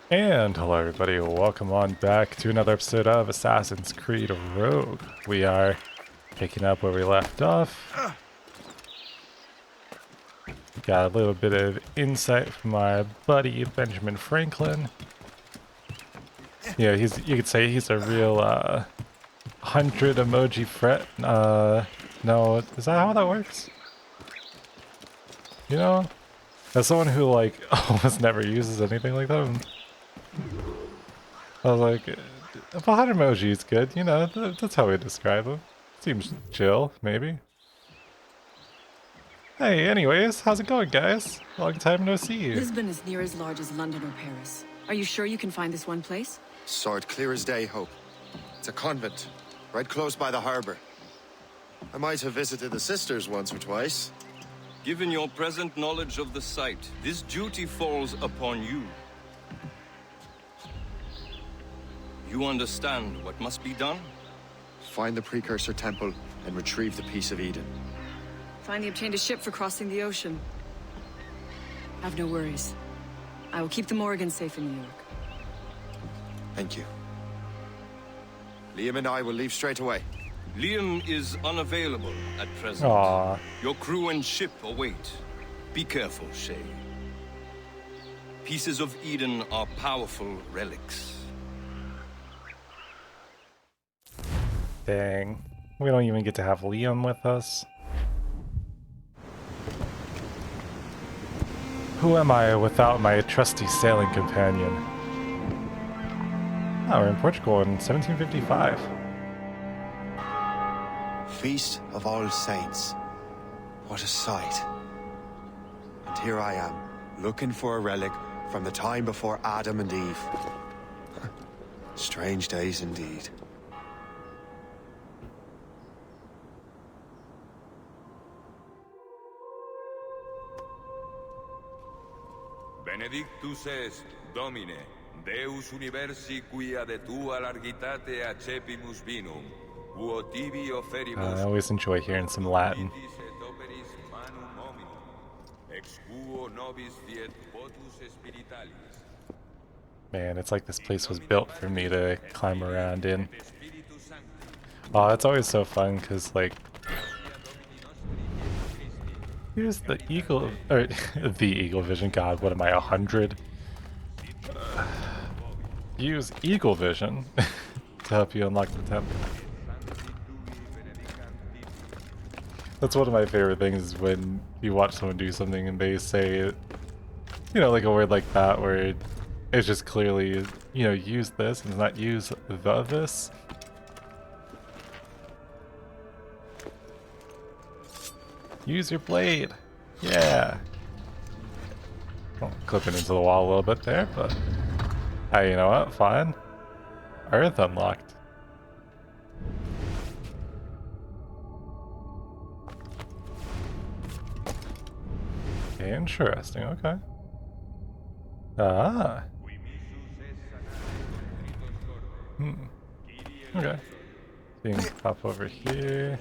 And hello everybody, welcome on back to another episode of Assassin's Creed Rogue. We are picking up where we left off. Got a little bit of insight from our buddy Benjamin Franklin. Yeah, you could say he's a real 100 emoji fret. No, is that how that works? You know? As someone who like almost never uses anything like that, I was like, 100 emoji is good, you know, that's how we describe them. Seems chill, maybe. Hey, anyways, how's it going, guys? Long time no see. Lisbon is near as large as London or Paris. Are you sure you can find this one place? Saw it clear as day, Hope. It's a convent, right close by the harbor. I might have visited the sisters once or twice. Given your present knowledge of the site, this duty falls upon you. You understand what must be done? Find the precursor temple and retrieve the Piece of Eden. Finally obtained a ship for crossing the ocean. Have no worries. I will keep the Morgans safe in New York. Thank you. Liam and I will leave straight away. Liam is unavailable at present. Aww. Your crew and ship await. Be careful, Shay. Pieces of Eden are powerful relics. Dang. We don't even get to have Liam with us. Who am I without my trusty sailing companion? Oh, we're in Portugal in 1755. Feast of All Saints. What a sight. And here I am, looking for a relic from the time before Adam and Eve. Strange days indeed. Benedictus est, Domine, Deus universi quia de tua largitate accepimus vinum, uo tibi oferimus I always enjoy hearing some Latin. vitis et operis manum hominum, ex quo nobis fiet votus spiritualis. Man, it's like this place was built for me to climb around in. Oh, it's always so fun because, like, here's the eagle, or the eagle vision. God, what am I, 100? Use eagle vision to help you unlock the temple. That's one of my favorite things when you watch someone do something and they say, you know, like a word like that where it's just clearly, you know, use this and not use the this. Use your blade. Yeah. Well, clipping into the wall a little bit there, but hey, you know what? Fine. Earth unlocked. Interesting. Okay. Ah. Okay. So you can pop over here.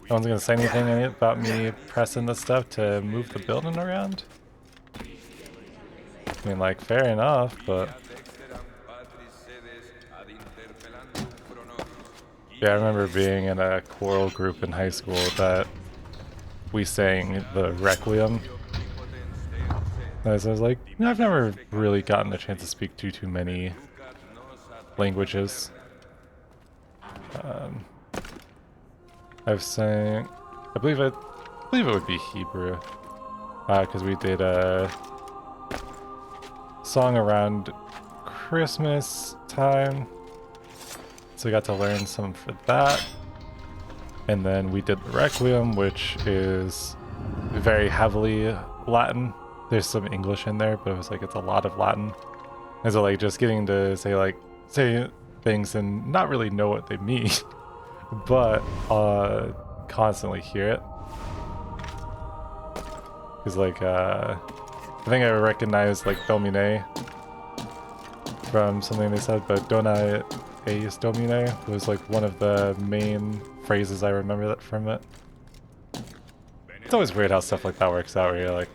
No one's gonna say anything about me pressing this stuff to move the building around? I mean, like, fair enough, but... Yeah, I remember being in a choral group in high school that we sang the Requiem. As I was like, I've never really gotten a chance to speak too many languages. I've sang, I believe it would be Hebrew, because we did a song around Christmas time, so we got to learn some for that. And then we did the Requiem, which is very heavily Latin. There's some English in there, but it was like it's a lot of Latin. And so like just getting to say things and not really know what they mean, but constantly hear it. Because like I think I recognized like Domine from something they said, but Dona Eis Domine was like one of the main phrases I remember that from it. It's always weird how stuff like that works out where you're like,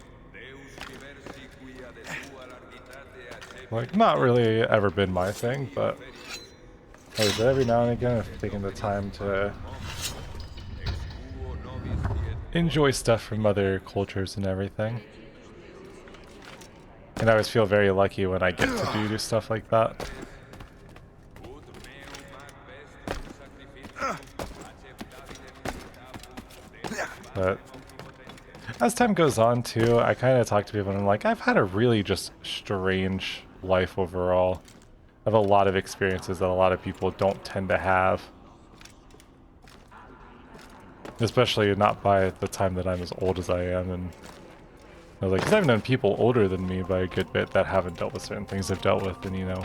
Like, not really ever been my thing, but every now and again I've taken the time to enjoy stuff from other cultures and everything. And I always feel very lucky when I get to do stuff like that. But as time goes on too, I kind of talk to people and I'm like, I've had a really just strange life overall. I have a lot of experiences that a lot of people don't tend to have. Especially not by the time that I'm as old as I am. And I was like, because I've known people older than me by a good bit that haven't dealt with certain things I've dealt with, and you know.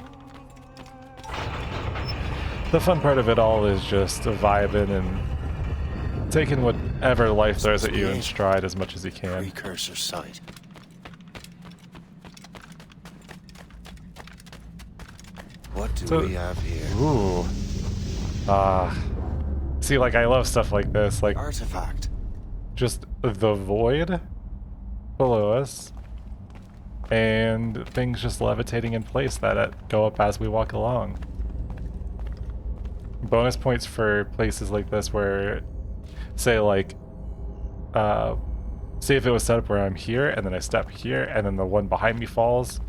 The fun part of it all is just vibing and taking whatever life throws at you in stride as much as you can. Precursor site. What do we have here? Ooh. See, like, I love stuff like this, like, Artifact. just the void below us, and things just levitating in place that go up as we walk along. Bonus points for places like this where, say, like, say if it was set up where I'm here, and then I step here, and then the one behind me falls,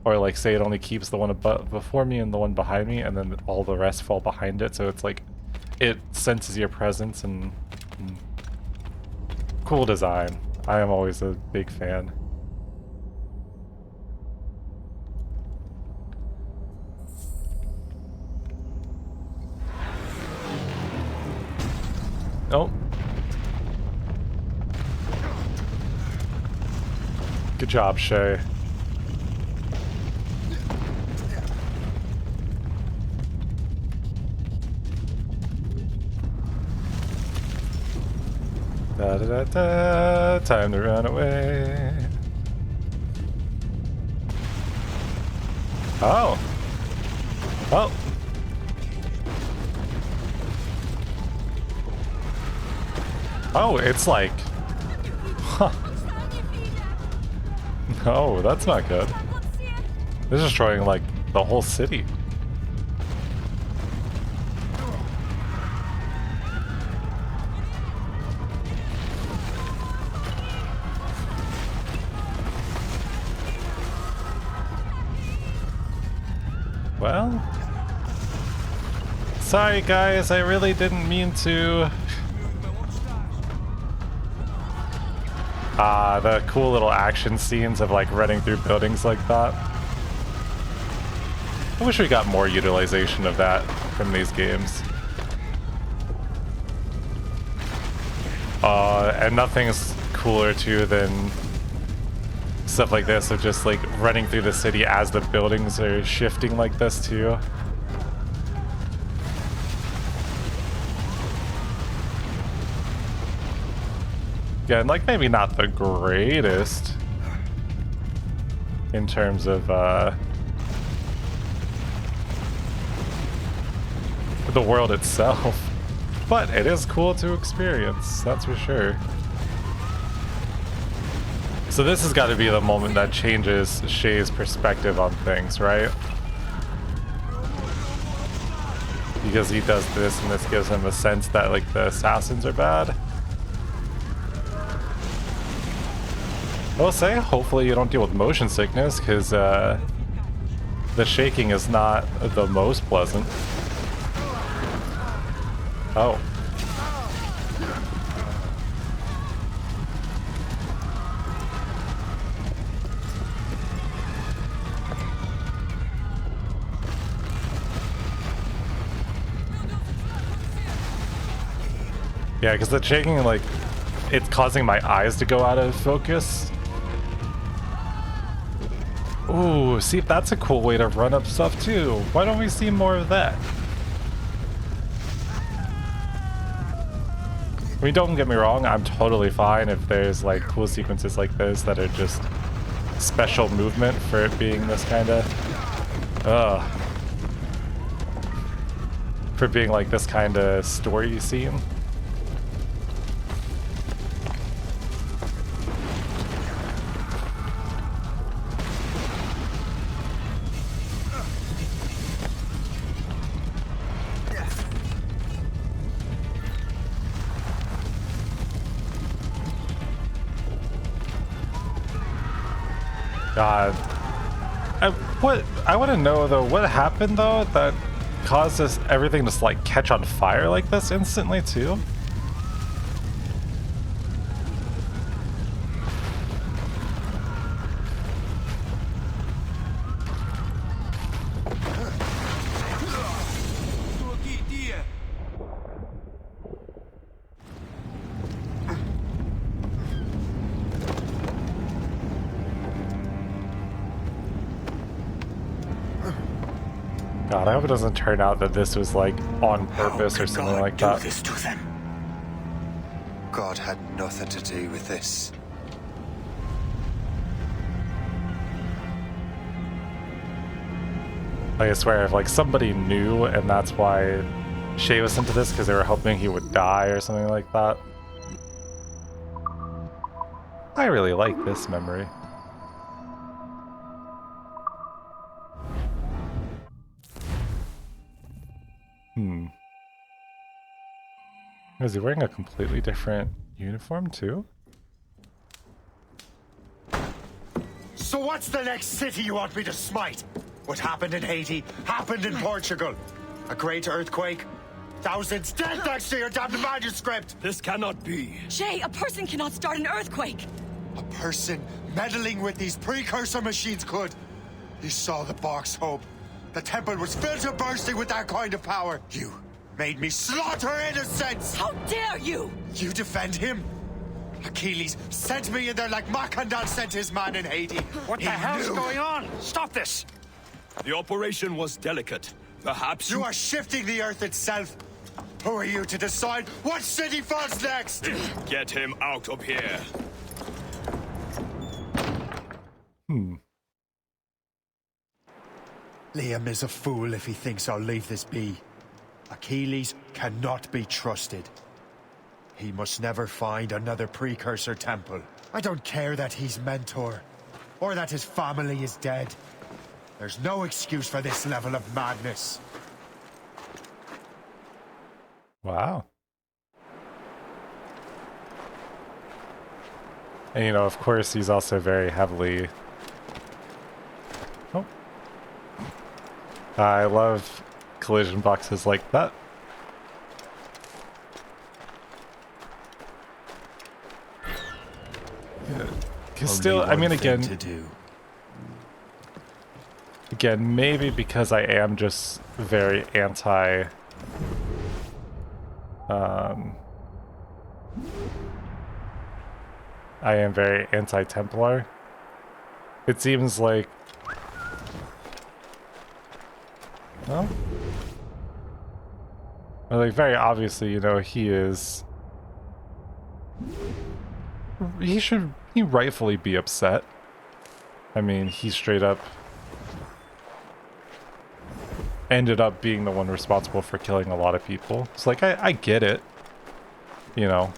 or like, say it only keeps the one before me and the one behind me, and then all the rest fall behind it, so it's like, it senses your presence, and cool design. I am always a big fan. Oh. Good job, Shay. Da da da da, time to run away. Oh. Oh. Oh, it's like... Huh. No, that's not good. This is destroying, like, the whole city. Well... Sorry, guys, I really didn't mean to... the cool little action scenes of like running through buildings like that. I wish we got more utilization of that from these games. And nothing's cooler too than stuff like this of just like running through the city as the buildings are shifting like this too. Again, like maybe not the greatest in terms of the world itself, but it is cool to experience, that's for sure. So this has got to be the moment that changes Shay's perspective on things, right? Because he does this and this gives him a sense that like the assassins are bad. I will say, hopefully you don't deal with motion sickness, because the shaking is not the most pleasant. Oh. Yeah, because the shaking, like, it's causing my eyes to go out of focus. Ooh, see, that's a cool way to run up stuff too. Why don't we see more of that? I mean, don't get me wrong, I'm totally fine if there's like cool sequences like this that are just special movement for it being this kind of... for being like this kind of story scene. God. I want to know though, what happened though that caused this everything to like catch on fire like this instantly too? God, I hope it doesn't turn out that this was like on purpose or something like that. This to them? God had nothing to do with this. I swear, if like somebody knew and that's why Shay was into this because they were hoping he would die or something like that. I really like this memory. Is he wearing a completely different uniform too? So what's the next city you want me to smite? What happened in Haiti happened in Portugal. A great earthquake. Thousands dead thanks to your damned manuscript. This cannot be. Shay, a person cannot start an earthquake. A person meddling with these precursor machines could. You saw the box, Hope. The temple was filled to bursting with that kind of power. You made me slaughter innocents! How dare you! You defend him? Achilles sent me in there like Macandal sent his man in Haiti. What the hell's going on? Stop this! The operation was delicate. Perhaps You are shifting the earth itself. Who are you to decide what city falls next? Get him out of here. Liam is a fool if he thinks I'll leave this be. Achilles cannot be trusted. He must never find another precursor temple. I don't care that he's mentor, or that his family is dead. There's no excuse for this level of madness. Wow. And you know, of course, he's also very heavily... Oh. I love collision boxes like that. Because still, I mean, again, maybe because I am just very anti... I am very anti-Templar. It seems like... Well... Like, very obviously, you know, he is... He rightfully be upset. I mean, he straight up... ended up being the one responsible for killing a lot of people. It's like, I get it. You know.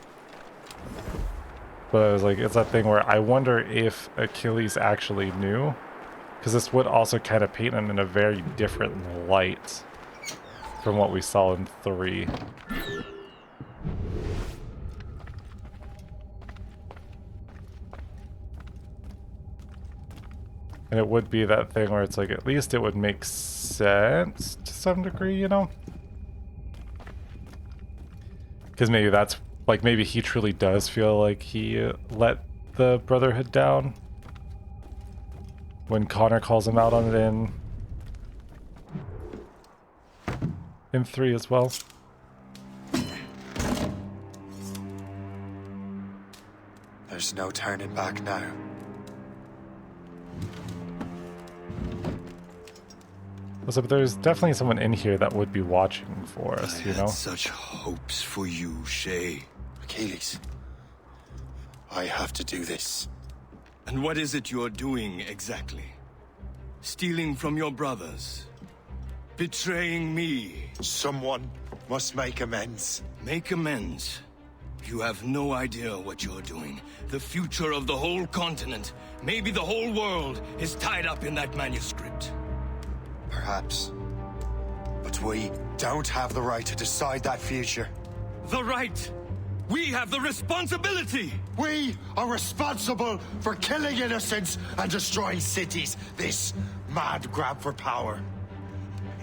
But I was like, it's that thing where I wonder if Achilles actually knew. Because this would also kind of paint him in a very different light from what we saw in 3. And it would be that thing where it's like, at least it would make sense to some degree, you know? Because maybe that's, like, maybe he truly does feel like he let the Brotherhood down. When Connor calls him out on it in 3 as well. There's no turning back now. So there's definitely someone in here that would be watching for us, you know? I had such hopes for you, Shay. Achilles, I have to do this. And what is it you're doing exactly? Stealing from your brothers? Betraying me? Someone must make amends. Make amends? You have no idea what you're doing. The future of the whole continent, maybe the whole world, is tied up in that manuscript. Perhaps. But we don't have the right to decide that future. The right? We have the responsibility! We are responsible for killing innocents and destroying cities. This mad grab for power.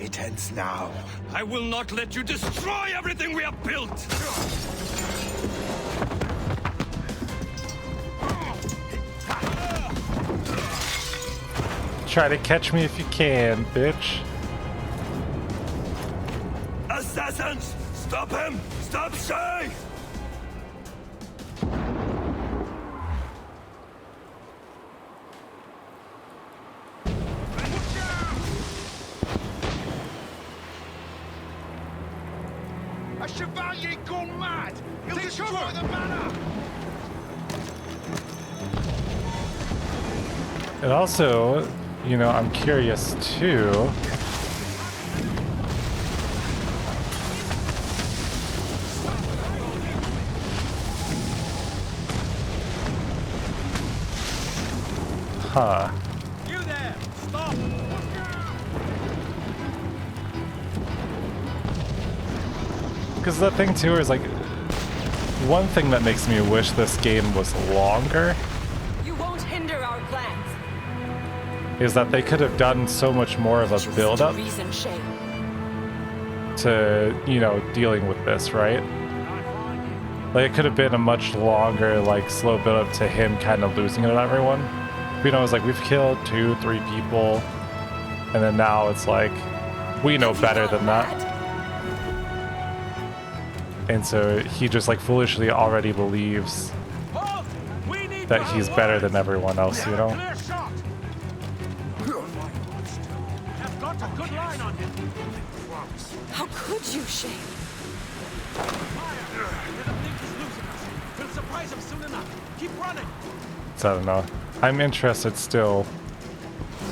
It ends now. I will not let you destroy everything we have built! Try to catch me if you can, bitch. Assassins! Stop him! Stop Shay! A chevalier gone mad! He'll destroy the manor! And also, you know, I'm curious too. Huh. You there! Stop! Because the thing too is like, one thing that makes me wish this game was longer You won't hinder our plans. is that they could have done so much more of a build-up Reason, Shay. to, you know, dealing with this, right? Like, it could have been a much longer, like, slow build-up to him kind of losing it on everyone. You know, it's like, we've killed 2-3 people, and then now it's like, we know better than that. And so he just, like, foolishly already believes Halt! We need that he's better than everyone else, you know? Clear shot! I've got a good line on him. How could you, Shay? Fire! Let him think he's losing us. We'll surprise him soon enough. Keep running. So I don't know. I'm interested still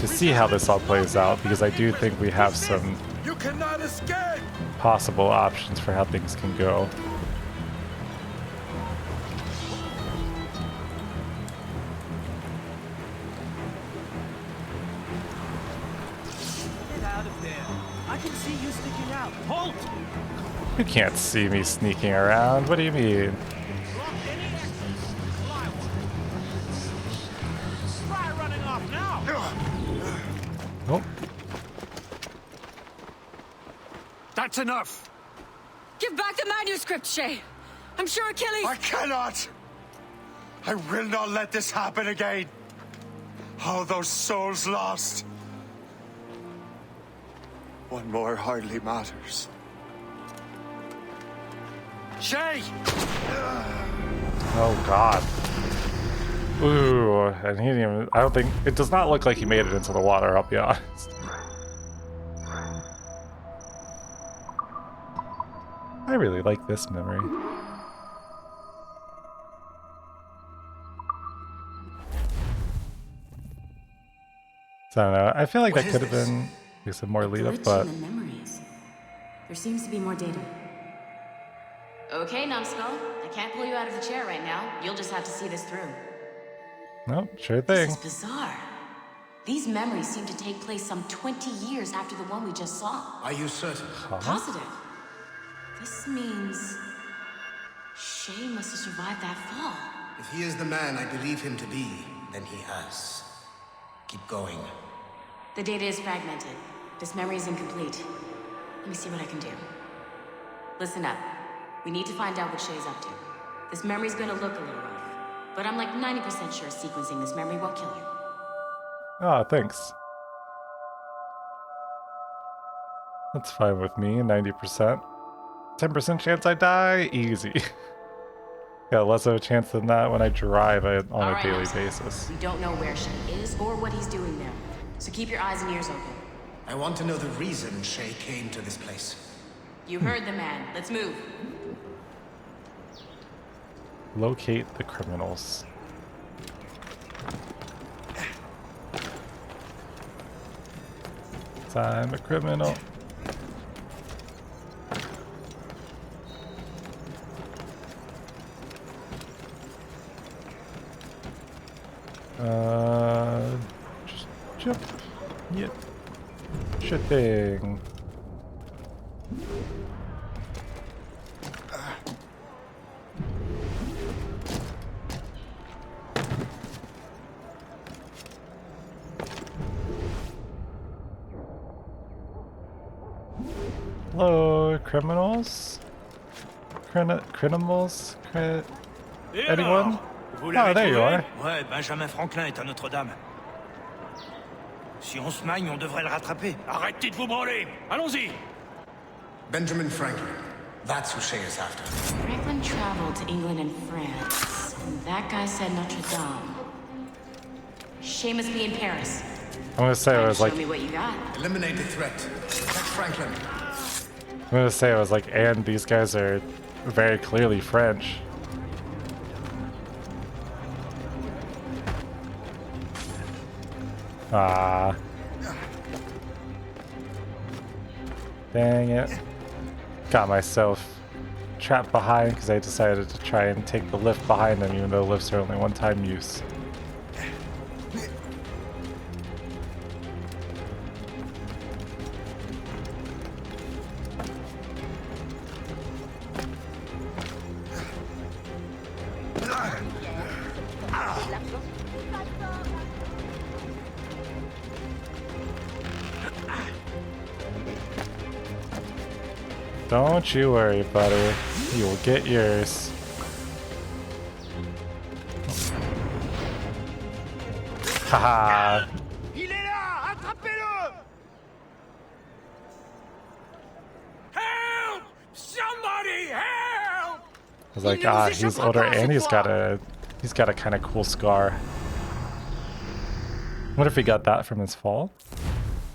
to see how this all plays out, because I do think we have some You cannot escape! possible options for how things can go. Get out of there. I can see you sticking out. Halt! You can't see me sneaking around. What do you mean? Block any exit. Fly one. Try running off now! Nope. That's enough! Give back the manuscript, Shay. I'm sure Achilles... I cannot! I will not let this happen again. All those souls lost. One more hardly matters. Shay! Oh god. Ooh, and he didn't even, I don't think, it does not look like he made it into the water, I'll be honest. I really like this memory. So I don't know, I feel like that could have been some more lead up, Glitch but in the memories. There seems to be more data. Okay, Numbskull. I can't pull you out of the chair right now. You'll just have to see this through. nope, sure This thing. is bizarre. These memories seem to take place some 20 years after the one we just saw. Are you certain? Positive. This means... Shay must have survived that fall. If he is the man I believe him to be, then he has. Keep going. The data is fragmented. This memory is incomplete. Let me see what I can do. Listen up. We need to find out what Shay's up to. This memory's gonna look a little rough, but I'm like 90% sure sequencing this memory won't kill you. Ah, thanks. That's fine with me, 90%. 10% chance I die? Easy. Yeah, less of a chance than that when I drive on All a right, daily Numbskull. basis. We don't know where Shay is or what he's doing there, so keep your eyes and ears open. I want to know the reason Shay came to this place. You heard the man. Let's move. Locate the criminals. I'm a criminal. Just jump. Yep. Sure thing. Hello, criminals? Criminals? Anyone? Oh, there you are. Ouais, Benjamin Franklin est à Notre-Dame. Si on se magne, on devrait le rattraper. Arrêtez de vous branler. Allons-y. Benjamin Franklin. That's who Shay is after. Franklin traveled to England and France, and that guy said Notre Dame. Shay must be in Paris. I'm gonna say it was like. Show me what you got. Eliminate the threat. Protect Franklin. I'm gonna say it was like, and these guys are very clearly French. Ah. Dang it. Got myself trapped behind because I decided to try and take the lift behind them, even though lifts are only one-time use. Don't you worry, buddy. You will get yours. Haha. Il est là! Attrapez-le! Help! Somebody help! I was like, ah, he's older and he's got a kind of cool scar. What if he got that from his fall?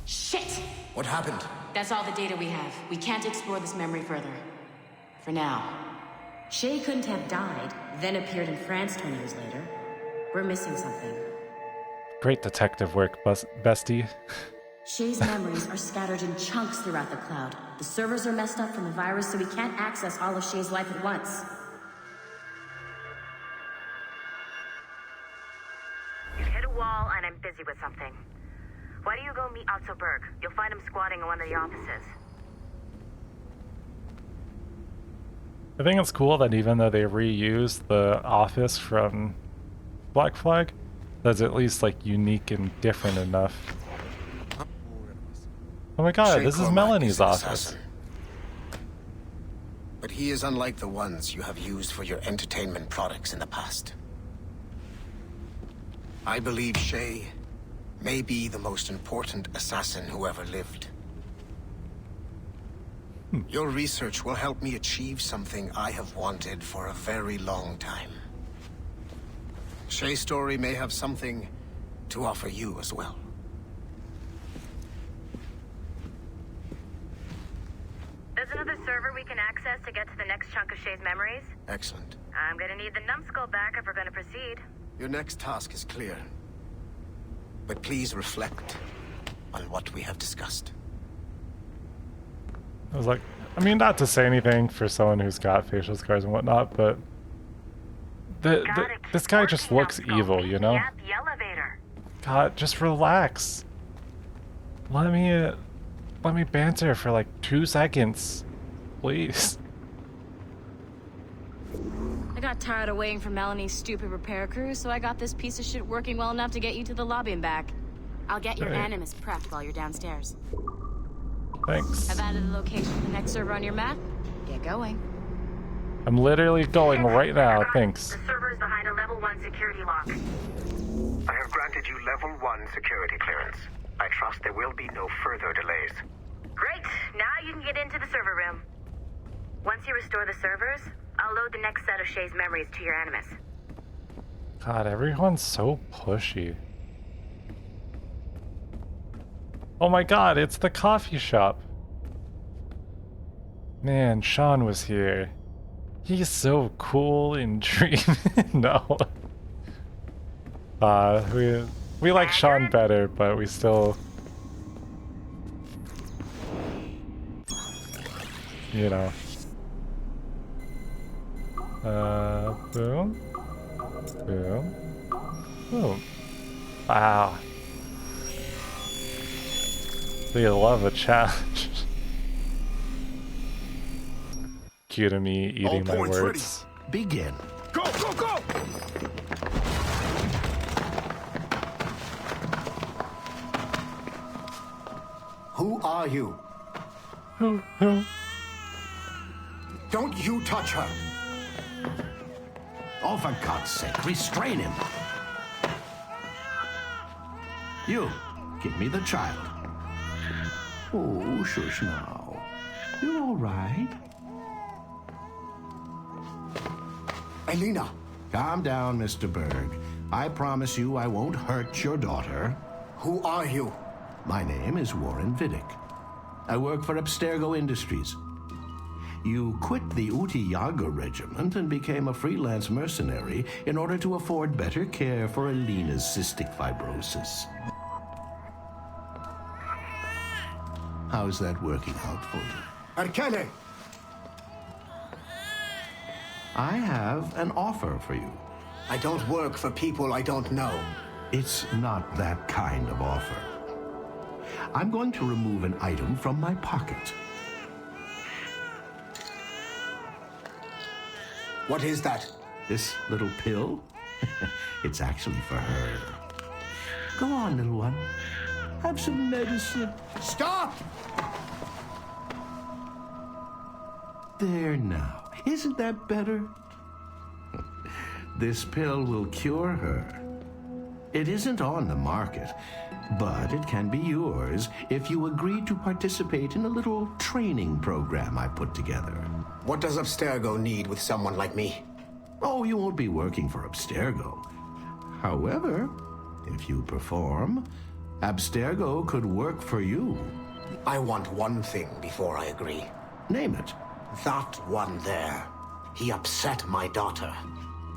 Shit! What happened? That's all the data we have. We can't explore this memory further. For now. Shay couldn't have died, then appeared in France 20 years later. We're missing something. Great detective work, bestie. Shay's memories are scattered in chunks throughout the cloud. The servers are messed up from the virus, so we can't access all of Shay's life at once. You've hit a wall, and I'm busy with something. Why don't you go meet Otto Berg? You'll find him squatting in one of the offices. I think it's cool that even though they reused the office from Black Flag, that's at least like unique and different enough. Oh my god, Shay this is Cormac Melanie's an office. assassin. But he is unlike the ones you have used for your entertainment products in the past. I believe Shay may be the most important assassin who ever lived. Your research will help me achieve something I have wanted for a very long time. Shay's story may have something to offer you as well. There's another server we can access to get to the next chunk of Shay's memories. Excellent. I'm gonna need the numbskull back if we're gonna proceed. Your next task is clear. But please reflect on what we have discussed. I was like, I mean, not to say anything for someone who's got facial scars and whatnot, but this guy just looks evil, you know? Yeah, the elevator. God, just relax. Let me banter for like 2 seconds, please. I got tired of waiting for Melanie's stupid repair crew, so I got this piece of shit working well enough to get you to the lobby and back. I'll get your Great. Animus prepped while you're downstairs. Thanks. I've added the location of the next server on your map. Get going. I'm literally going right now, thanks. The server is behind a level 1 security lock. I have granted you level 1 security clearance. I trust there will be no further delays. Great, now you can get into the server room. Once you restore the servers, I'll load the next set of Shay's memories to your Animus. God, everyone's so pushy. Oh my god, it's the coffee shop. Man, Sean was here. He's so cool and dreamy. No. We like Sean better, but we still... You know. Boom. Boom. Boom. Wow. They love a challenge. Cue to me eating my words. Ready. Begin. Go, go, go! Who are you? Don't you touch her! Oh, for God's sake, restrain him. You, give me the child. Oh, shush now. You're all right. Elena! Calm down, Mr. Berg. I promise you I won't hurt your daughter. Who are you? My name is Warren Vidic. I work for Abstergo Industries. You quit the Uti Yaga regiment and became a freelance mercenary in order to afford better care for Elena's cystic fibrosis. How's that working out for you? Arkele! I have an offer for you. I don't work for people I don't know. It's not that kind of offer. I'm going to remove an item from my pocket. What is that? This little pill? It's actually for her. Go on, little one. Have some medicine. Stop! There now. Isn't that better? This pill will cure her. It isn't on the market, but it can be yours if you agree to participate in a little training program I put together. What does Abstergo need with someone like me? Oh, you won't be working for Abstergo. However, if you perform, Abstergo could work for you. I want one thing before I agree. Name it. That one there. He upset my daughter.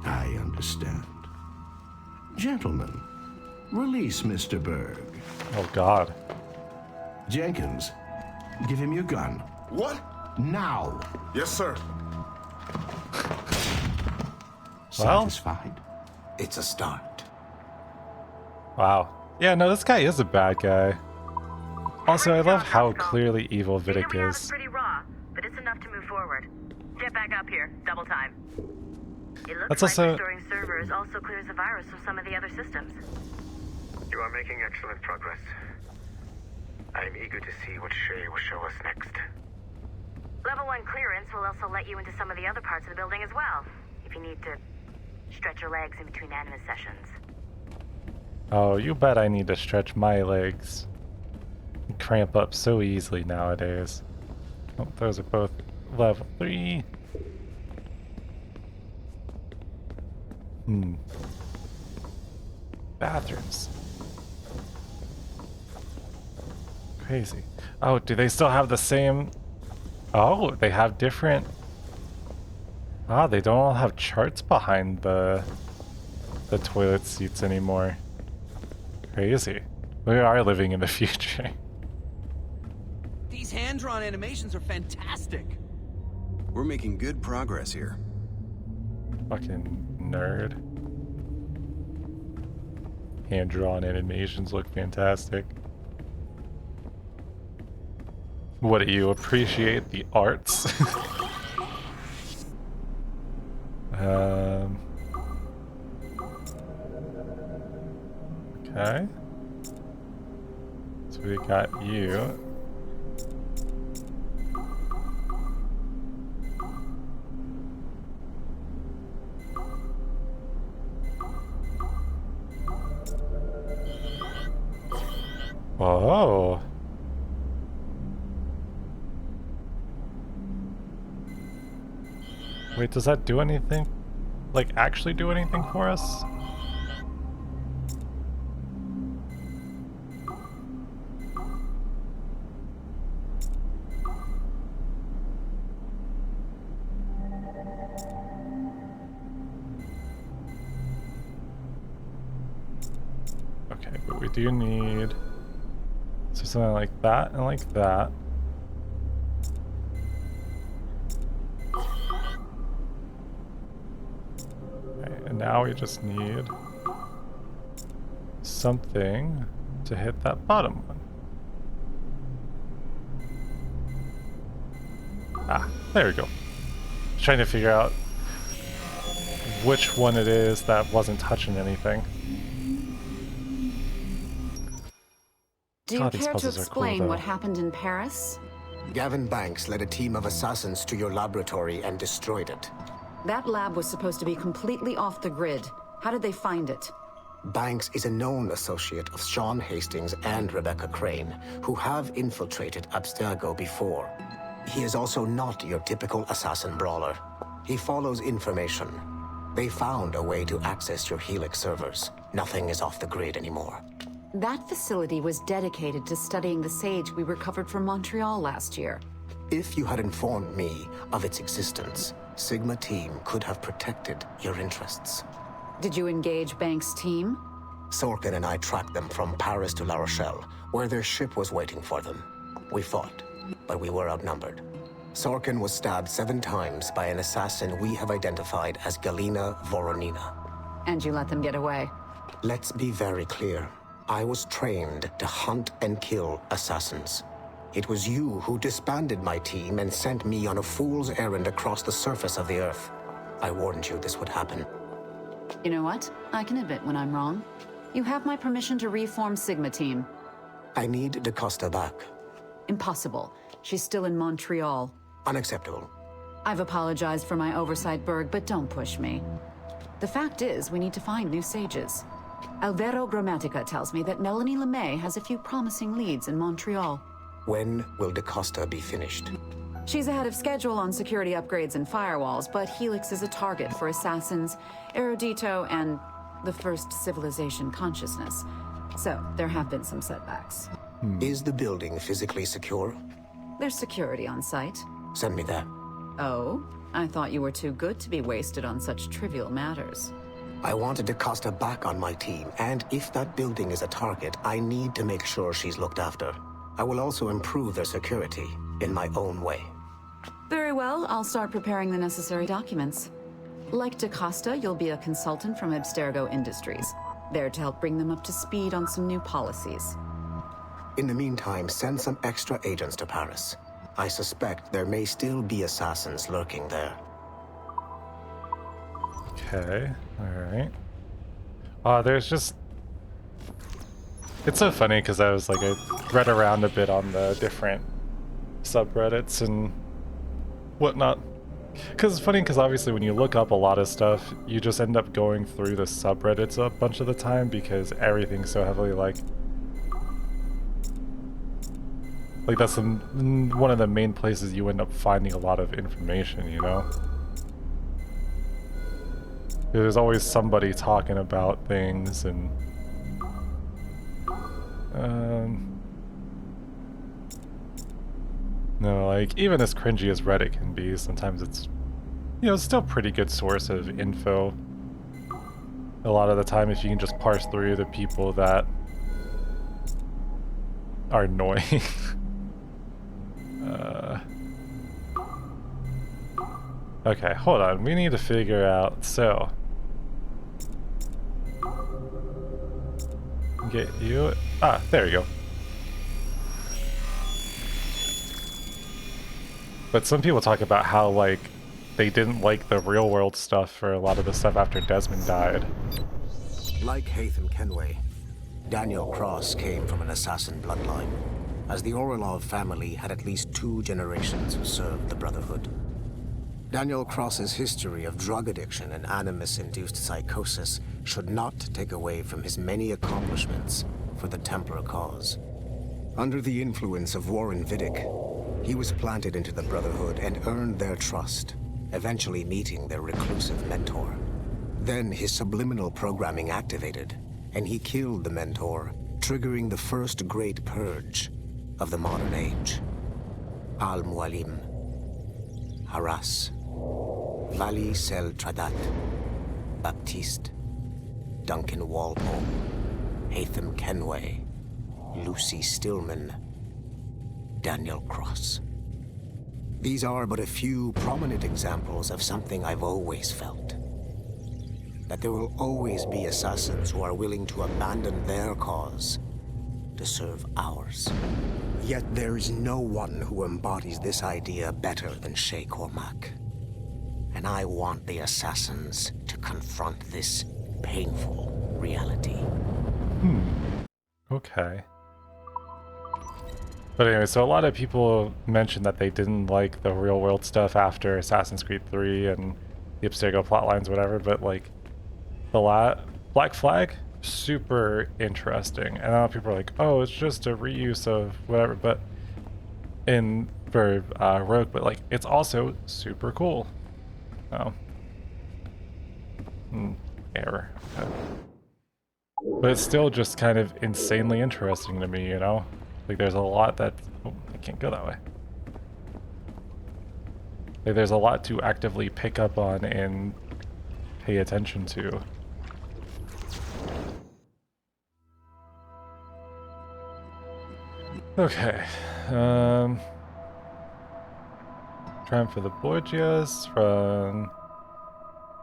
I understand. Gentlemen, release Mr. Berg. Oh, God. Jenkins, give him your gun. What? Now. Yes, sir. Satisfied? It's a start. Wow. Yeah, no, this guy is a bad guy. Also, I love how clearly evil Vidic Here we are is. pretty raw, but it's enough to move forward. Get back up here. Double time. It looks That's like also... restoring servers also clears the virus from some of the other systems. You are making excellent progress. I am eager to see what Shay will show us next. Level 1 clearance will also let you into some of the other parts of the building as well, if you need to stretch your legs in between animus sessions. Oh, you bet I need to stretch my legs. Cramp up so easily nowadays. Oh, those are both level 3. Bathrooms. Crazy. Oh, do they still have the same... Oh, they have different... Ah, they don't all have charts behind the toilet seats anymore. Crazy. We are living in the future. These hand-drawn animations are fantastic. We're making good progress here. Fucking nerd. Hand-drawn animations look fantastic. What do you appreciate? The arts? Okay. So we got you. Whoa. Wait, does that do anything? Like, actually do anything for us? Okay, but we do need... So something like that and like that. Okay, and now we just need something to hit that bottom one. Ah, there we go. Trying to figure out which one it is that wasn't touching anything. Do you care to explain what happened in Paris? Gavin Banks led a team of assassins to your laboratory and destroyed it. That lab was supposed to be completely off the grid. How did they find it? Banks is a known associate of Sean Hastings and Rebecca Crane, who have infiltrated Abstergo before. He is also not your typical assassin brawler. He follows information. They found a way to access your Helix servers. Nothing is off the grid anymore. That facility was dedicated to studying the sage we recovered from Montreal last year. If you had informed me of its existence, Sigma Team could have protected your interests. Did you engage Banks' team? Sorkin and I tracked them from Paris to La Rochelle, where their ship was waiting for them. We fought, but we were outnumbered. Sorkin was stabbed 7 times by an assassin we have identified as Galina Voronina. And you let them get away? Let's be very clear. I was trained to hunt and kill assassins. It was you who disbanded my team and sent me on a fool's errand across the surface of the Earth. I warned you this would happen. You know what? I can admit when I'm wrong. You have my permission to reform Sigma Team. I need DaCosta back. Impossible. She's still in Montreal. Unacceptable. I've apologized for my oversight, Berg, but don't push me. The fact is, we need to find new sages. Alvaro Grammatica tells me that Melanie LeMay has a few promising leads in Montreal. When will DaCosta be finished? She's ahead of schedule on security upgrades and firewalls, but Helix is a target for assassins, Erudito, and the First Civilization consciousness. So, there have been some setbacks. Is the building physically secure? There's security on site. Send me there. Oh? I thought you were too good to be wasted on such trivial matters. I wanted DaCosta back on my team, and if that building is a target, I need to make sure she's looked after. I will also improve their security in my own way. Very well, I'll start preparing the necessary documents. Like DaCosta, you'll be a consultant from Abstergo Industries, there to help bring them up to speed on some new policies. In the meantime, send some extra agents to Paris. I suspect there may still be assassins lurking there. Okay, alright. There's just... It's so funny because I read around a bit on the different subreddits and whatnot. Because it's funny because obviously when you look up a lot of stuff, you just end up going through the subreddits a bunch of the time because everything's so heavily that's one of the main places you end up finding a lot of information, you know? There's always somebody talking about things and... No, even as cringy as Reddit can be, sometimes it's, it's still a pretty good source of info. A lot of the time, if you can just parse through the people that are annoying. Okay, hold on. We need to figure out, so... Get you... Ah, there you go. But some people talk about how, they didn't like the real-world stuff for a lot of the stuff after Desmond died. Like Haytham Kenway, Daniel Cross came from an assassin bloodline, as the Orlov family had at least 2 generations who served the Brotherhood. Daniel Cross's history of drug addiction and animus-induced psychosis should not take away from his many accomplishments for the Templar cause. Under the influence of Warren Vidic, he was planted into the Brotherhood and earned their trust, eventually meeting their reclusive mentor. Then his subliminal programming activated, and he killed the mentor, triggering the first great purge of the modern age. Al-Mualim, Haras, Vali Sel Tradat, Baptiste, Duncan Walpole, Haytham Kenway, Lucy Stillman, Daniel Cross. These are but a few prominent examples of something I've always felt. That there will always be assassins who are willing to abandon their cause to serve ours. Yet there is no one who embodies this idea better than Shay Cormac. And I want the assassins to confront this painful reality. Okay. But anyway, so a lot of people mentioned that they didn't like the real world stuff after Assassin's Creed 3 and the Abstergo plotlines, whatever, but like the Black Flag, super interesting. And a lot of people are like, oh, it's just a reuse of whatever, but for Rogue, but like it's also super cool. Oh. Error. Okay. But it's still just kind of insanely interesting to me, you know? Like there's a lot that... Oh, I can't go that way. Like there's a lot to actively pick up on and pay attention to. Okay. Triumph for the Borgias, from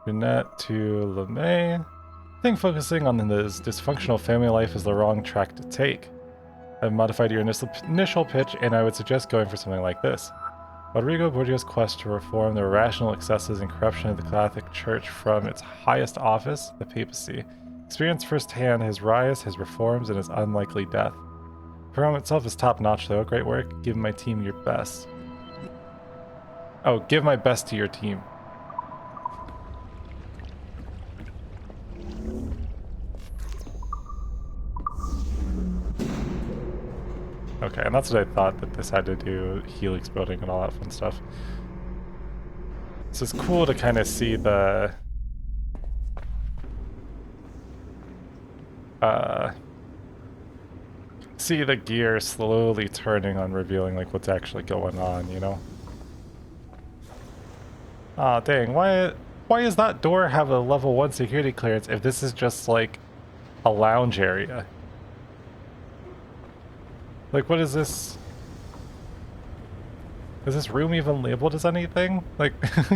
Jeanette to LeMay. I think focusing on this dysfunctional family life is the wrong track to take. I've modified your initial pitch, and I would suggest going for something like this. Rodrigo Borgia's quest to reform the irrational excesses and corruption of the Catholic Church from its highest office, the papacy. Experience firsthand his rise, his reforms, and his unlikely death. The program itself is top-notch, though. Great work. Give my team your best. Oh, give my best to your team. Okay, and that's what I thought that this had to do, helix building and all that fun stuff. So it's cool to kind of see the... see the gear slowly turning on revealing like what's actually going on, you know? Aw, dang, why does that door have a level 1 security clearance if this is just like a lounge area? Like, what is this? Is this room even labeled as anything? Like,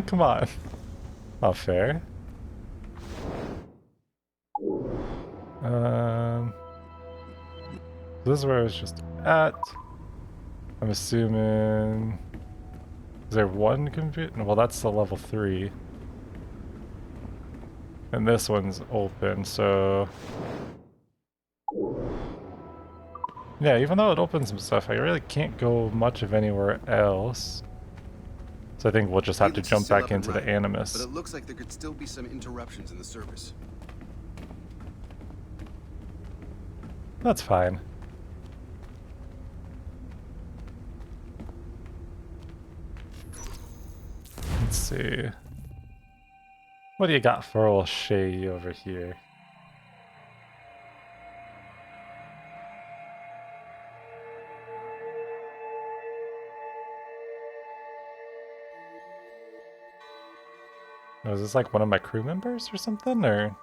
come on. Not fair. This is where I was just at. I'm assuming... Is there one computer? Well, that's the level 3. And this one's open, so... Yeah, even though it opens some stuff, I really can't go much of anywhere else. So I think we'll just have to jump back into the Animus. But it looks like there could still be some interruptions in the service. That's fine. Let's see. What do you got for old Shay over here? Oh, is this like one of my crew members or something, or?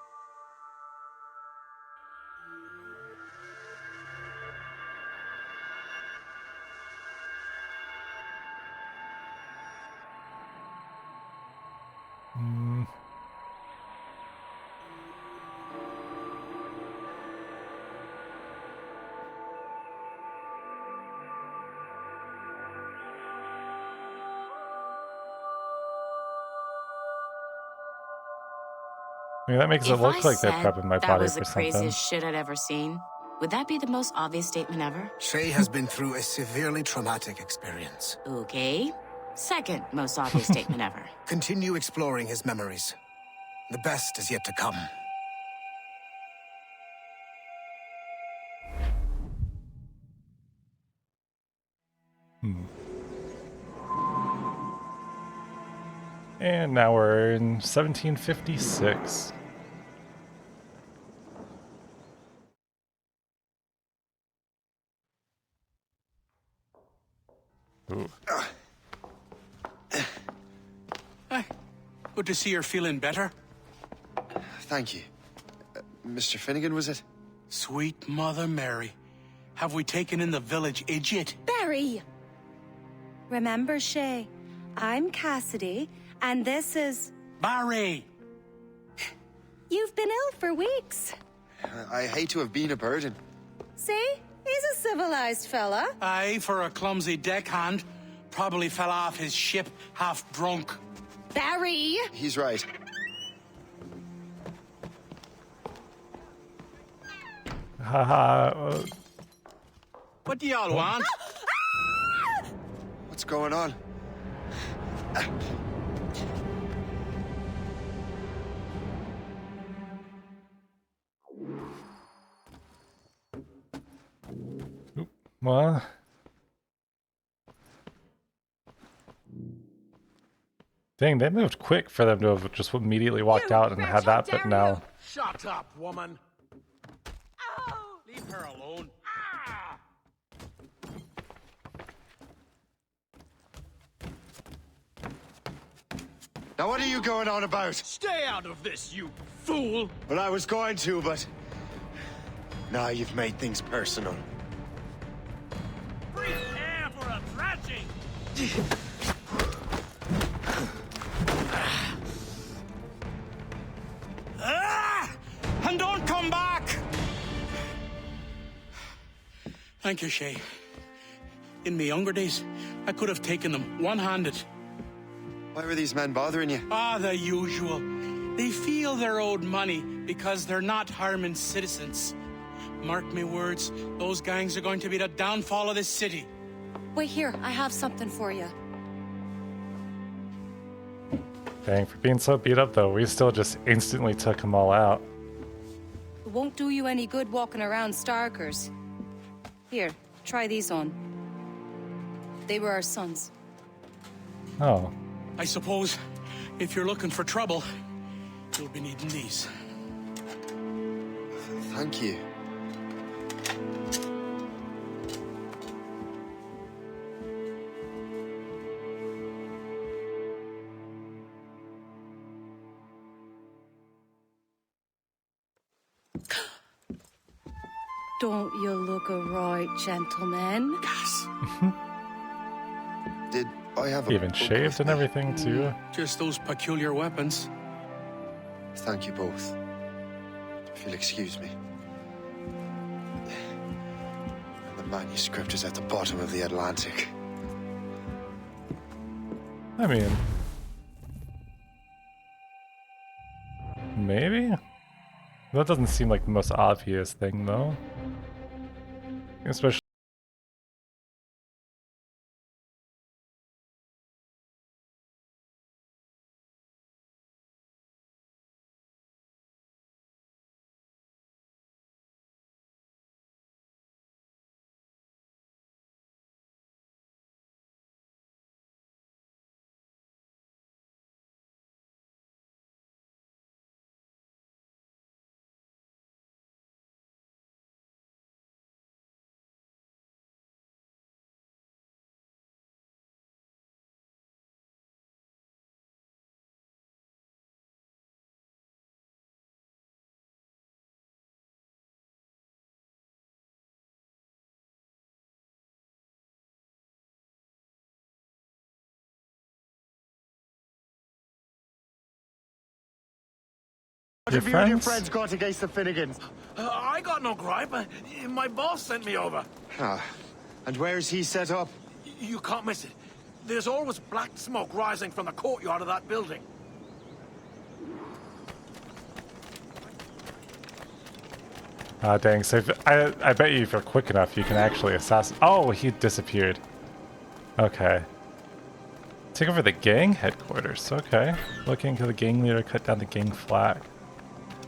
I mean, that makes it look like they're prepping my body for something. That was the craziest shit I'd ever seen. Would that be the most obvious statement ever? Shay has been through a severely traumatic experience. Okay. Second most obvious statement ever. Continue exploring his memories. The best is yet to come. And now we're in 1756. Ooh. Hi. Good to see you're feeling better. Thank you. Mr. Finnegan, was it? Sweet Mother Mary. Have we taken in the village idiot? Barry! Remember, Shay, I'm Cassidy, and this is... Barry! You've been ill for weeks. I hate to have been a burden. See? He's a civilized fella. Aye, for a clumsy deckhand. Probably fell off his ship half drunk. Barry! He's right. Haha. What do y'all want? going on. Well, dang, they moved quick for them to have just immediately walked out and had that, but now... Shut up, woman! Leave her alone. Now what are you going on about? Stay out of this, you fool! Well, I was going to, but... Now you've made things personal. Free air for a thrashing! And don't come back! Thank you, Shay. In my younger days, I could have taken them one-handed. Why were these men bothering you? The usual. They feel they're owed money because they're not harming citizens. Mark me words, those gangs are going to be the downfall of this city. Wait here, I have something for you. Dang, for being so beat up though, we still just instantly took them all out. It won't do you any good walking around Starkers. Here, try these on. They were our sons. Oh. I suppose, if you're looking for trouble, you'll be needing these. Thank you. Don't you look a right gentleman? Gas. Did I have a Even shaved and everything too. Just those peculiar weapons. Thank you both. If you'll excuse me. The manuscript is at the bottom of the Atlantic. I mean... maybe? That doesn't seem like the most obvious thing though. Especially... What have you and your friends got against the Finnegans? I got no gripe. My boss sent me over. And where's he set up? You can't miss it. There's always black smoke rising from the courtyard of that building. dang, so if, I bet you if you're quick enough, you can actually assassinate... oh, he disappeared. Okay. Take over the gang headquarters, okay. Looking to the gang leader, cut down the gang flag.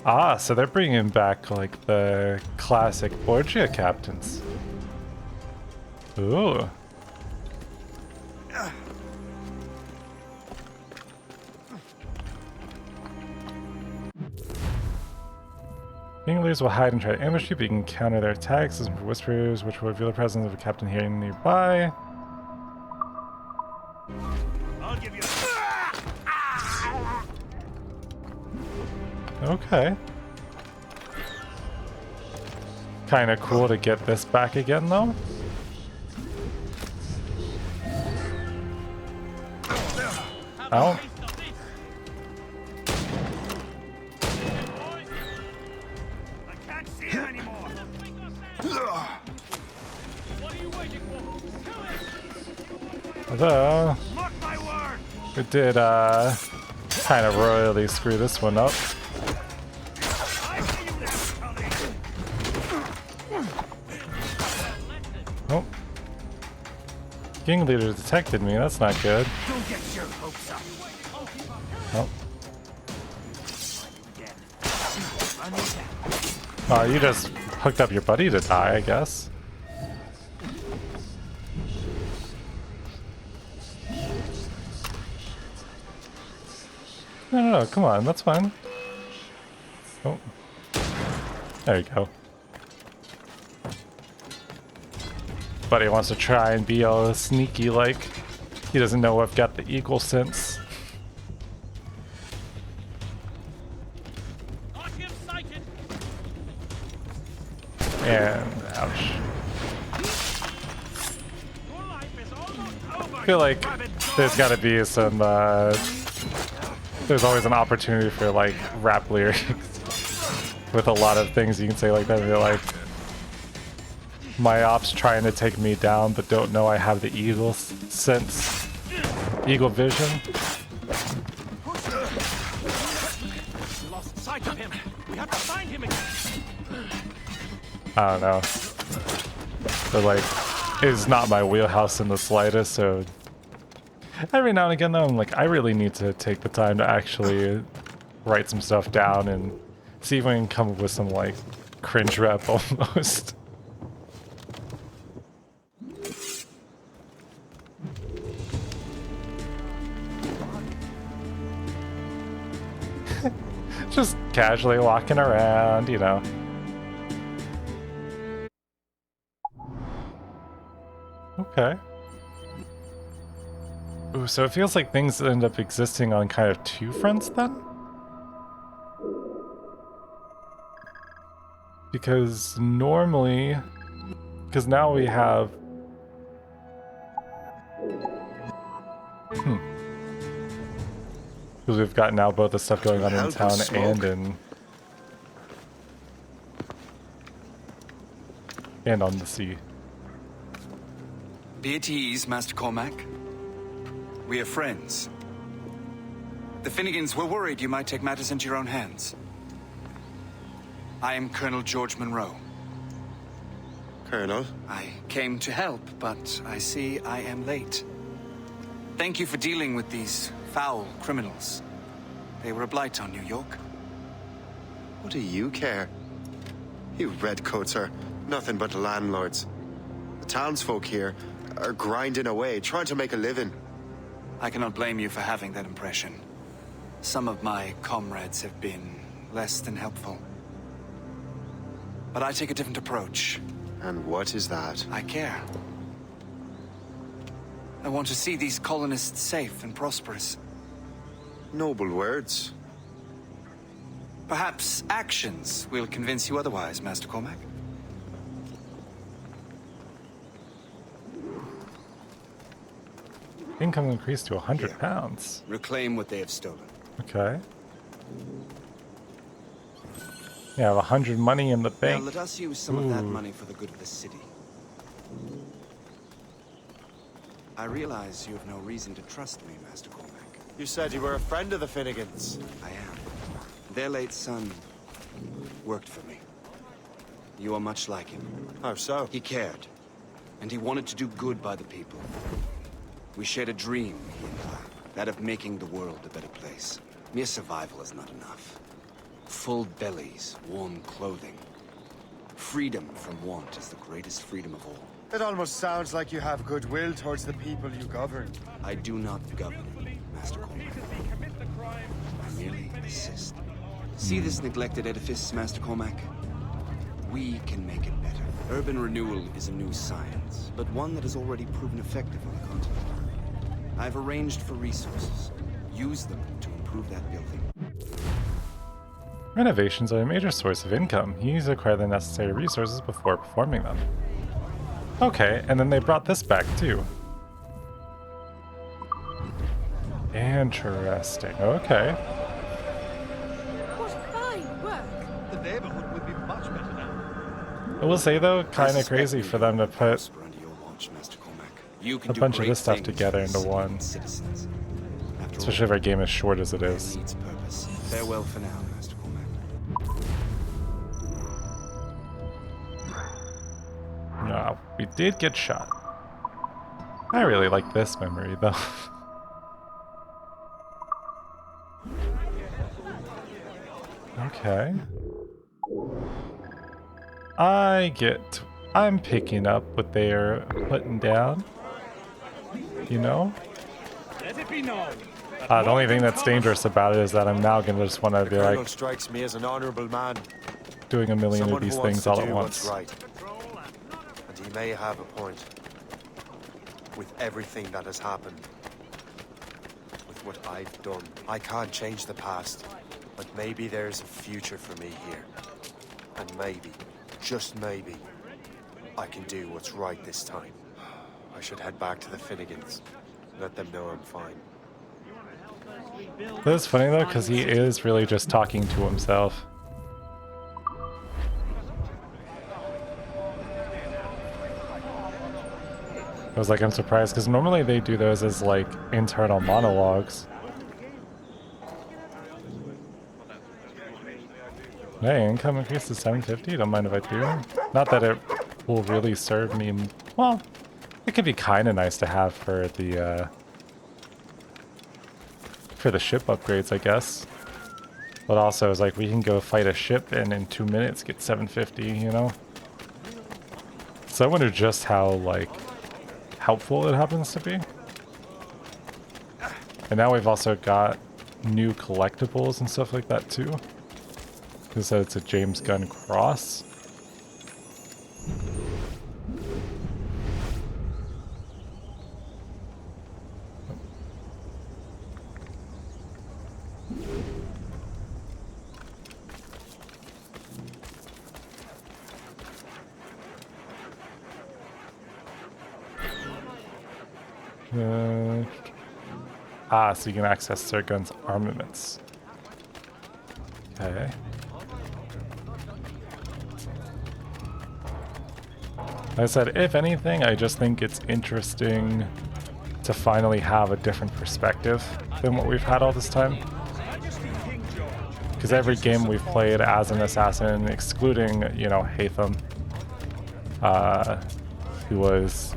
Ah, so they're bringing back, like, the classic Borgia captains. Ooh. Gang leaders will hide and try to ambush you, but you can counter their attacks. Listen for whispers, which will reveal the presence of a captain here nearby. I'll give you Okay. Kinda cool to get this back again, though. Ow. Although, we did kind of royally screw this one up. Oh. Gang leader detected me, that's not good. Don't get your hopes up. Oh. Oh, you just hooked up your buddy to die, I guess. No, come on, that's fine. Oh. There you go. Buddy wants to try and be all sneaky like. He doesn't know I've got the eagle sense. And ouch. I feel like there's gotta be some there's always an opportunity for like rap lyrics with a lot of things you can say like that. You're like, my ops trying to take me down but don't know I have the eagle sense, eagle vision. Lost sight of him. We have to find him again. I don't know. But like, it's not my wheelhouse in the slightest, so every now and again though, I'm like, I really need to take the time to actually write some stuff down and see if I can come up with some like cringe rap almost. Just casually walking around, you know. Okay. Ooh, so it feels like things end up existing on kind of two fronts then? Because normally... Because now we have... Because we've got now both the stuff going on in town and on the sea. Be at ease, Master Cormac. We are friends. The Finnegans were worried you might take matters into your own hands. I am Colonel George Monroe. Colonel? I came to help, but I see I am late. Thank you for dealing with these foul criminals. They were a blight on New York. What do you care? You redcoats are nothing but landlords. The townsfolk here are grinding away, trying to make a living. I cannot blame you for having that impression. Some of my comrades have been less than helpful. But I take a different approach. And what is that? I care. I want to see these colonists safe and prosperous. Noble words. Perhaps actions will convince you otherwise, Master Cormac. Income increased to 100 pounds. Reclaim what they have stolen. Okay. You have 100 money in the bank. Now let us use some of that money for the good of the city. I realize you have no reason to trust me, Master Cormac. You said you were a friend of the Finnegans. I am. Their late son worked for me. You are much like him. How so? He cared, and he wanted to do good by the people. We shared a dream, he and I, that of making the world a better place. Mere survival is not enough. Full bellies, warm clothing. Freedom from want is the greatest freedom of all. It almost sounds like you have goodwill towards the people you govern. I do not govern, Master Cormac. I merely assist. See this neglected edifice, Master Cormac? We can make it better. Urban renewal is a new science, but one that has already proven effective on the continent. I've arranged for resources. Use them to improve that building. Renovations are a major source of income. You need to acquire the necessary resources before performing them. Okay, and then they brought this back too. Interesting, okay. What fine work! The neighborhood would be much better now. I will say though, kind of crazy for them to put a bunch of this stuff together into one. Especially if our game is short as it is. Farewell for now, Master Cormac. No, we did get shot. I really like this memory though. Okay. I'm picking up what they're putting down. You know? Let it be known. The only thing that's dangerous about it is that I'm now gonna just want to be Colonel like strikes me as an honorable man. doing a million Someone of these who wants things to all do at what's once. right. And he may have a point. With everything that has happened. With what I've done. I can't change the past. But maybe there's a future for me here. And maybe, just maybe, I can do what's right this time. I should head back to the Finnegans. Let them know I'm fine. That's funny though, because he is really just talking to himself. I was like, I'm surprised, because normally they do those as like internal monologues. Hey, income increase to 750, don't mind if I do. Not that it will really serve me, well, it could be kind of nice to have for the ship upgrades, I guess. But also, it's like we can go fight a ship and in 2 minutes get 750, you know? So I wonder just how, like, helpful it happens to be. And now we've also got new collectibles and stuff like that, too. It said it's a James Gunn cross. So you can access Sir Gunn's armaments. Okay. Like I said, if anything, I just think it's interesting to finally have a different perspective than what we've had all this time. Because every game we've played as an assassin, excluding, you know, Haytham, who was,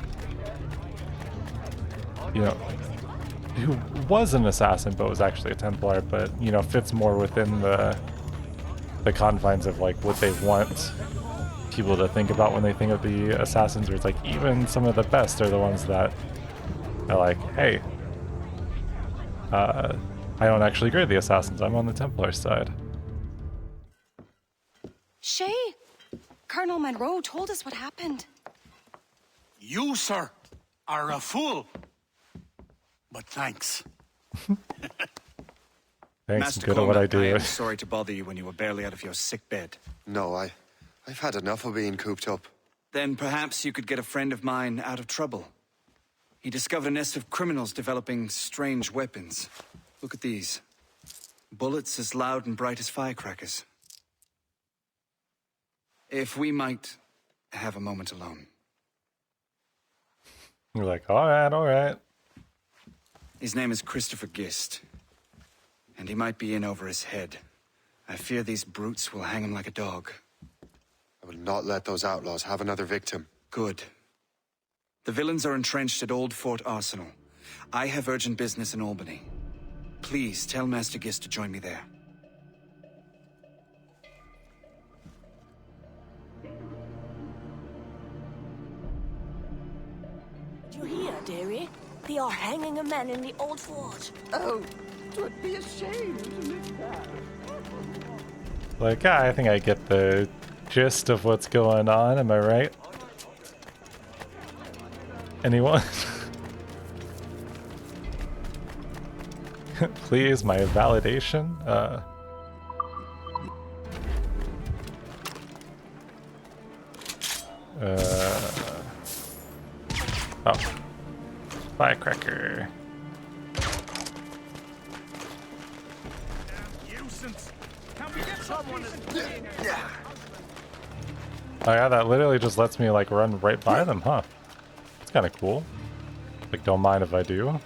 you know, who was an assassin but was actually a Templar, but, you know, fits more within the confines of, like, what they want people to think about when they think of the assassins, where it's like, even some of the best are the ones that are like, hey, I don't actually agree with the assassins, I'm on the Templar side. Shay, Colonel Monroe told us what happened. You, sir, are a fool. But thanks. Thanks, I'm Master good at what I Cormac, do. I am sorry to bother you when you were barely out of your sick bed. No, I've had enough of being cooped up. Then perhaps you could get a friend of mine out of trouble. He discovered a nest of criminals developing strange weapons. Look at these. Bullets as loud and bright as firecrackers. If we might have a moment alone. You're like, alright, alright. His name is Christopher Gist. And he might be in over his head. I fear these brutes will hang him like a dog. I will not let those outlaws have another victim. Good. The villains are entrenched at Old Fort Arsenal. I have urgent business in Albany. Please tell Master Gist to join me there. Do you hear, dearie? They are hanging a man in the old fort. Oh, 'twould be a shame to miss that. Like, I think I get the gist of what's going on, am I right? Anyone? Please, my validation? Oh. Firecracker. Oh yeah, that literally just lets me like run right by them, huh? It's kind of cool. Like, don't mind if I do.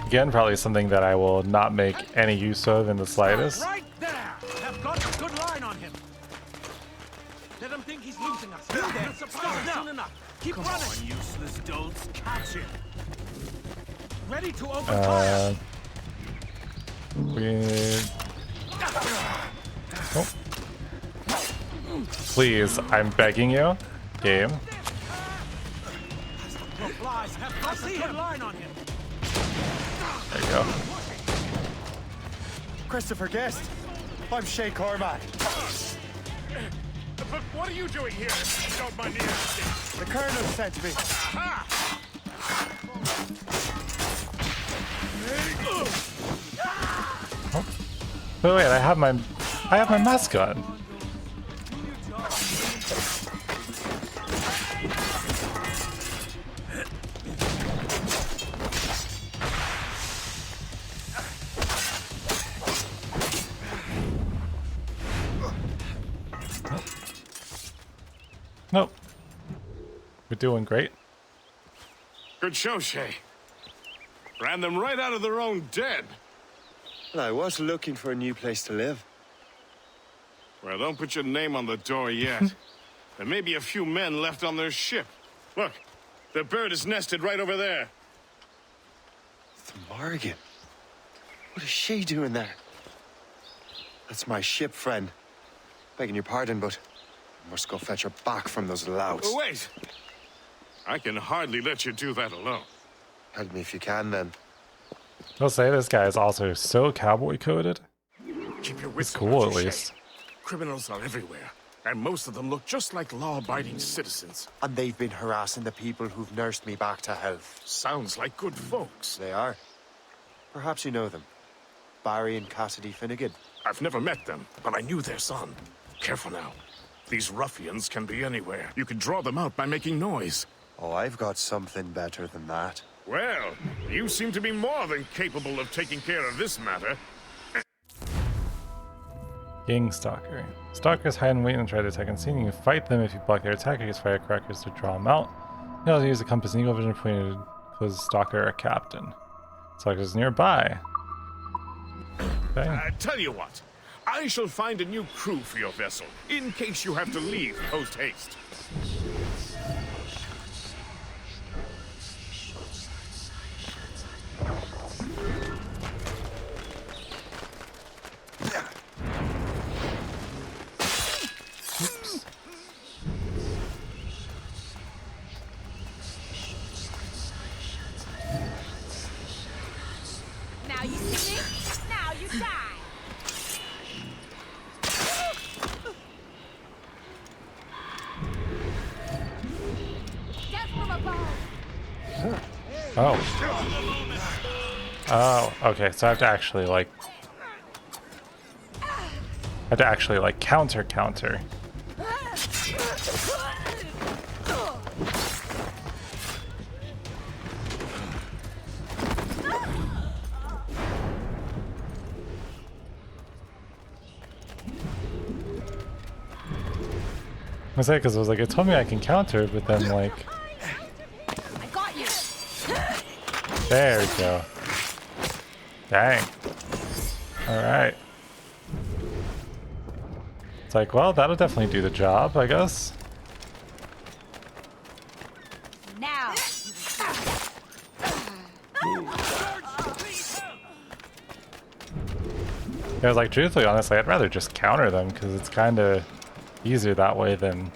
Again, probably something that I will not make any use of in the slightest. Right there! I've got a good line on him. Let him think he's losing us. Stop now! Keep running! Come on, useless dolts, catch him! Ready to open fire! Oh. Please, I'm begging you. Game. There you go. Christopher Guest. I'm Shay Cormac. But what are you doing here? Don't mind me asking. The Colonel sent me. Oh. But wait, I have my mask on. Nope. We're doing great. Good show, Shay. Ran them right out of their own den. Well, I was looking for a new place to live. Well, don't put your name on the door yet. There may be a few men left on their ship. Look, the bird is nested right over there. The Morgan. What is she doing there? That's my ship, friend. Begging your pardon, but I must go fetch her back from those louts. Oh, wait! I can hardly let you do that alone. Help me if you can, then. I'll say this guy is also so cowboy coded. Keep your It's wits cool about at you, least. Shay. Criminals are everywhere, and most of them look just like law-abiding citizens. And they've been harassing the people who've nursed me back to health. Sounds like good folks. They are. Perhaps you know them. Barry and Cassidy Finnegan. I've never met them, but I knew their son. Careful now. These ruffians can be anywhere. You can draw them out by making noise. Oh, I've got something better than that. Well, you seem to be more than capable of taking care of this matter. Gang Stalker. Stalkers hide and wait and try to attack unseen. You can fight them if you block their attack or use firecrackers to draw them out. You can also use a compass and eagle vision pointed towards the stalker or captain. Stalkers nearby. Okay. Tell you what. I shall find a new crew for your vessel, in case you have to leave post-haste. Oops. Now you see me? Now you die! Oh. Oh, okay, so I have to actually counter. I say because I was like, it told me I can counter, but then like, I got you. there we go. Dang. All right. It's like, well, that'll definitely do the job, I guess. Now. I was like, truthfully, honestly, I'd rather just counter them because it's kind of easier that way than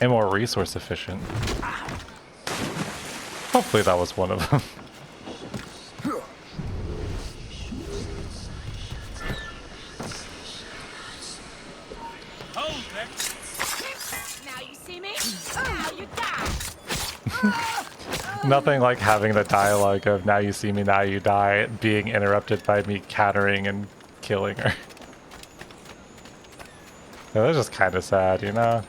and more resource efficient. Hopefully that was one of them. Now you see me? Now you die. Nothing like having the dialogue of now you see me, now you die being interrupted by me countering and killing her. Yeah, that's just kind of sad, you know?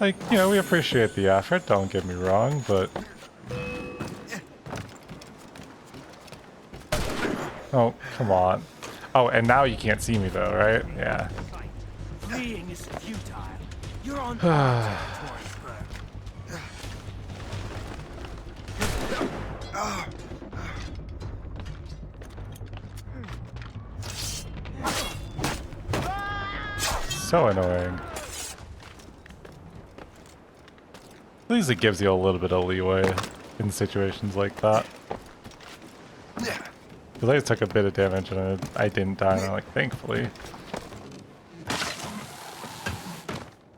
Like, you know, we appreciate the effort, don't get me wrong, but... Oh, come on. Oh, and now you can't see me though, right? Yeah. Fleeing is futile. You're on So annoying. least it gives you a little bit of leeway in situations like that. Because I just took a bit of damage and I didn't die, and I'm like, thankfully.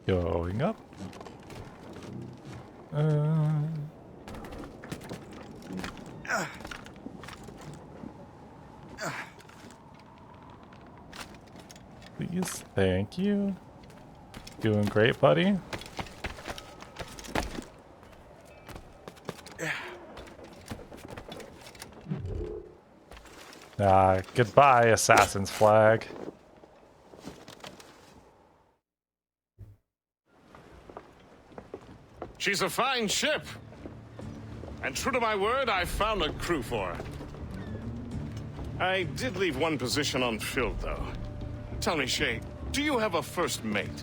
Going up. Please, thank you. Doing great, buddy. Goodbye, assassin's flag. She's a fine ship. And true to my word, I found a crew for her. I did leave one position unfilled, though. Tell me, Shay, do you have a first mate?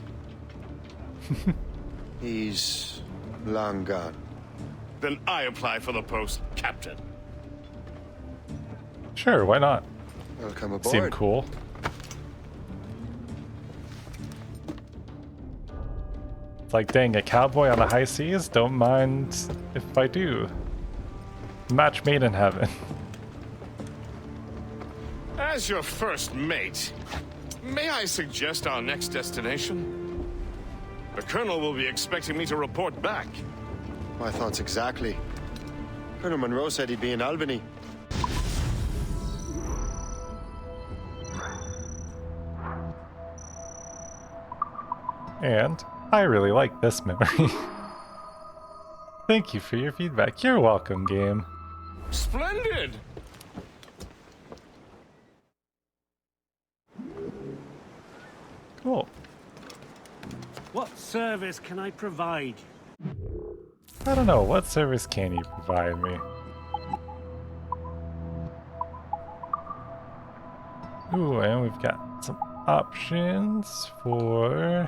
He's long gone. Then I apply for the post, Captain. Sure, why not? Welcome aboard. Seem cool. It's like, dang, a cowboy on the high seas? Don't mind if I do. Match made in heaven. As your first mate, may I suggest our next destination? The Colonel will be expecting me to report back. My thoughts exactly. Colonel Monroe said he'd be in Albany. And I really like this memory. Thank you for your feedback. You're welcome, game. Splendid! Cool. What service can I provide? I don't know, what service can you provide me? Ooh, and we've got some options for...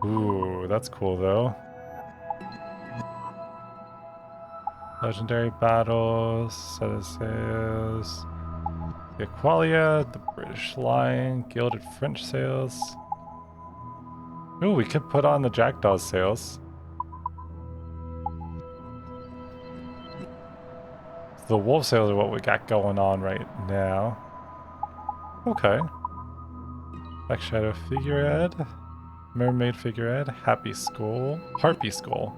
Ooh, that's cool though. Legendary battles, set of sails. The Aqualia, the British Line, Gilded French sails. Ooh, we could put on the Jackdaw's sails. The wolf sails are what we got going on right now. Okay. Black Shadow figurehead. Mermaid figurehead. Happy Skull. Harpy Skull.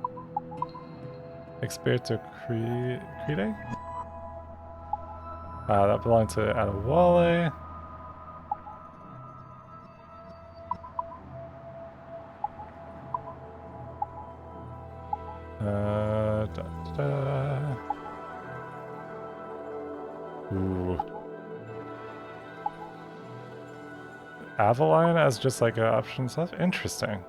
Experto Crede? That belonged to Adewale. Ooh. Aveline as just like an option stuff? Interesting.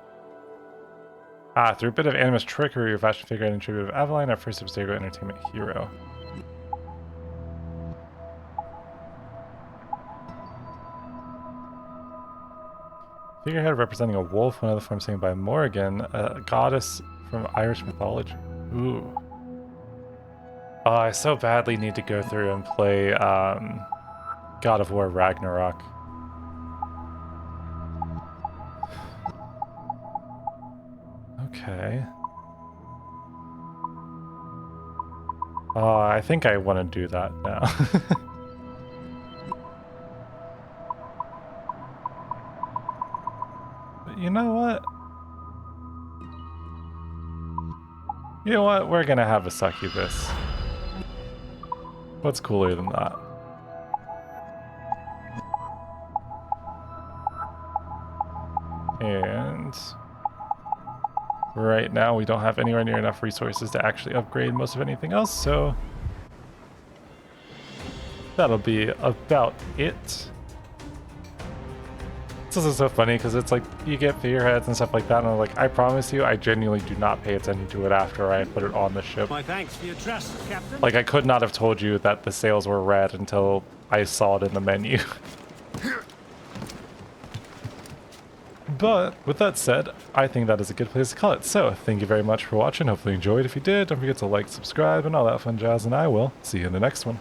Through a bit of animus trickery, your fashion figure and tribute of Aveline, our first Abstergo entertainment hero. Figurehead representing a wolf, one of the forms seen by Morrigan, a goddess from Irish mythology. Ooh. Oh, I so badly need to go through and play God of War Ragnarok. Okay. Oh, I think I want to do that now. But you know what? You know what? We're gonna have a succubus. What's cooler than that? And right now we don't have anywhere near enough resources to actually upgrade most of anything else, so that'll be about it. This is so funny because it's like you get figureheads and stuff like that, and I'm like, I promise you, I genuinely do not pay attention to it after I put it on the ship. My thanks for your trust, Captain. Like, I could not have told you that the sails were red until I saw it in the menu. But with that said, I think that is a good place to call it. So, thank you very much for watching. Hopefully you enjoyed. If you did, don't forget to like, subscribe, and all that fun jazz, and I will see you in the next one.